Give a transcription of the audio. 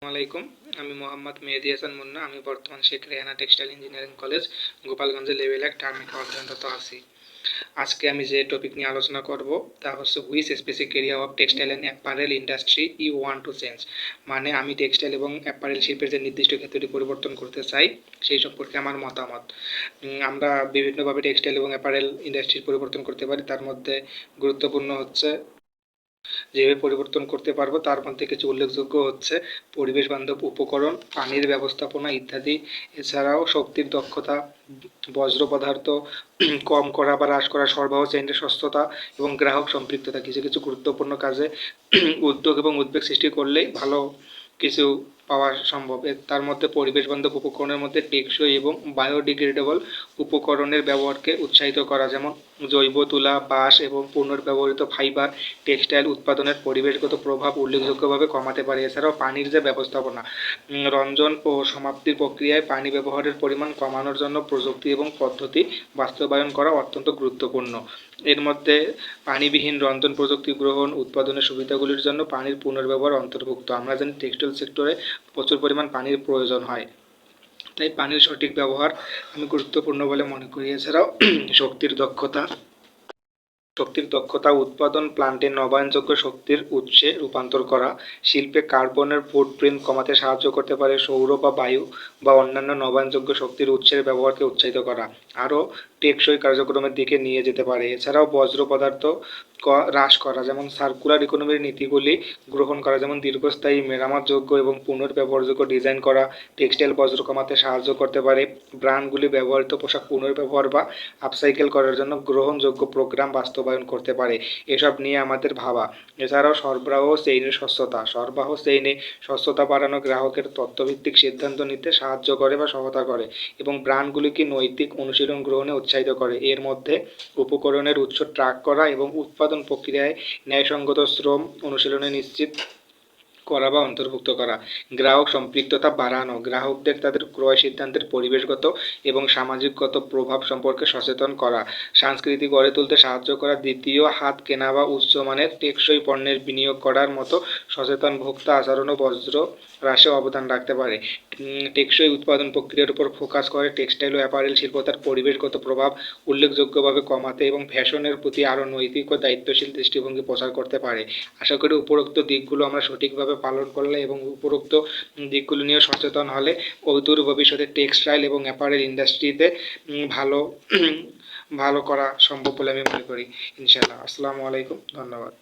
আলাইকুম। আমি মোহাম্মদ মেহেদী হাসান মুন্না। আমি বর্তমান Sheikh Rehana textile engineering college গোপালগঞ্জে লেভেল 1 টার্মিকে অধ্যয়নরত আছি। আজকে আমি যে টপিক নিয়ে আলোচনা করব তা হচ্ছে which specific area of textile and apparel industry you want to change. মানে আমি টেক্সটাইল এবং অ্যাপারেল শিল্পের যে নির্দিষ্ট ক্ষেত্রটি পরিবর্তন করতে চাই সেই সম্পর্কে আমার মতামত। আমরা বিভিন্নভাবে টেক্সটাইল এবং অ্যাপারেল ইন্ডাস্ট্রির পরিবর্তন করতে পারি। তার মধ্যে গুরুত্বপূর্ণ হচ্ছে যেভাবে পরিবর্তন করতে পারবো তার মধ্যে কিছু উল্লেখযোগ্য হচ্ছে পরিবেশ বান্ধব উপকরণ, পানির ব্যবস্থাপনা ইত্যাদি। এছাড়াও শক্তির দক্ষতা, বজ্র পদার্থ কম করা বা হ্রাস করা, সরবরাহ চেইনের স্বচ্ছতা এবং গ্রাহক সম্পৃক্ততা। কিছু কিছু গুরুত্বপূর্ণ কাজে উদ্যোগ এবং উদ্বেগ সৃষ্টি করলেই ভালো কিছু পাওয়া সম্ভব। তার মধ্যে পরিবেশ বান্ধব উপকরণের মধ্যে টেকসই এবং বায়োডিগ্রেডেবল উপকরণের ব্যবহারকে উৎসাহিত করা, যেমন জৈব তুলা, বাঁশ এবং পুনর্ব্যবহৃত ফাইবার টেক্সটাইল উৎপাদনের পরিবেশগত প্রভাব উল্লেখযোগ্যভাবে কমাতে পারে। এছাড়াও পানির যে ব্যবস্থাপনা, রঞ্জন ও সমাপ্তির প্রক্রিয়ায় পানি ব্যবহারের পরিমাণ কমানোর জন্য প্রযুক্তি এবং পদ্ধতি বাস্তবায়ন করা অত্যন্ত গুরুত্বপূর্ণ। এর মধ্যে পানিবিহীন রন্ধন প্রযুক্তি গ্রহণ, উৎপাদনের সুবিধাগুলির জন্য পানির পুনর্ব্যবহার অন্তর্ভুক্ত। আমরা জানি টেক্সটাইল সেক্টরে প্রচুর পরিমাণ পানির প্রয়োজন হয়, তাই পানির সঠিক ব্যবহার আমি গুরুত্বপূর্ণ বলে মনে করি। এছাড়াও শক্তির দক্ষতা উৎপাদন প্লান্টে নবায়নযোগ্য শক্তির উৎসে রূপান্তর করা, শিল্পে কার্বনের ফুটপ্রিন্ট কমাতে সাহায্য করতে পারে। সৌর বা বায়ু বা অন্যান্য নবায়নযোগ্য শক্তির উৎসের ব্যবহারকে উৎসাহিত করা আরও টেকসই কার্যক্রমের দিকে নিয়ে যেতে পারে। এছাড়াও বজ্র পদার্থ হ্রাস করা, যেমন সার্কুলার ইকোনমির নীতিগুলি গ্রহণ করা, যেমন দীর্ঘস্থায়ী মেরামতযোগ্য এবং পুনর্ব্যবহারযোগ্য ডিজাইন করা টেক্সটাইল বজ্র কমাতে সাহায্য করতে পারে। ব্র্যান্ডগুলি ব্যবহৃত পোশাক পুনর্ব্যবহার বা আপসাইকেল করার জন্য গ্রহণযোগ্য প্রোগ্রাম বাস্তবায়ন করতে পারে। এসব নিয়ে আমাদের ভাবা। এছাড়াও সরবরাহ চেইনে স্বচ্ছতা বাড়ানো গ্রাহকের তথ্যভিত্তিক সিদ্ধান্ত নিতে সাহায্য করে বা সহায়তা করে এবং ব্র্যান্ডগুলিকে নৈতিক অনুশীলন গ্রহণে উৎসাহিত করে। এর মধ্যে উপকরণের উৎস ট্র্যাক করা এবং উৎপাদন প্রক্রিয়ায় ন্যায়সঙ্গত শ্রম অনুশীলনে নিশ্চিত করা বা অন্তর্ভুক্ত করা। গ্রাহক সম্পৃক্ততা বাড়ানো, গ্রাহকদের তাদের ক্রয় সিদ্ধান্তের পরিবেশগত এবং সামাজিকগত প্রভাব সম্পর্কে সচেতন করা। সংস্কৃতি গড়ে তুলতে সাহায্য করা, দ্বিতীয় হাত কেনা বা উচ্চমানের টেকসই পণ্যের বিনিয়োগ করার মতো সচেতন ভোক্তা আচরণও বজ্র হ্রাসে অবদান রাখতে পারে। টেকসই উৎপাদন প্রক্রিয়ার উপর ফোকাস করে টেক্সটাইল ও অ্যাপারেল শিল্প তার পরিবেশগত প্রভাব উল্লেখযোগ্যভাবে কমাতে এবং ফ্যাশনের প্রতি আরও নৈতিক ও দায়িত্বশীল দৃষ্টিভঙ্গি প্রচার করতে পারে। আশা করি উপরোক্ত দিকগুলো আমরা সঠিকভাবে পালন করলে এবং উপরোক্ত দিকগুলো নিয়ে সচেতন হলে অদূর ভবিষ্যতে টেক্সটাইল এবং অ্যাপারেল ইন্ডাস্ট্রিতে ভালো করা সম্ভব বলে আমি মনে করি। ইনশাআল্লাহ। আসসালামু আলাইকুম, ধন্যবাদ।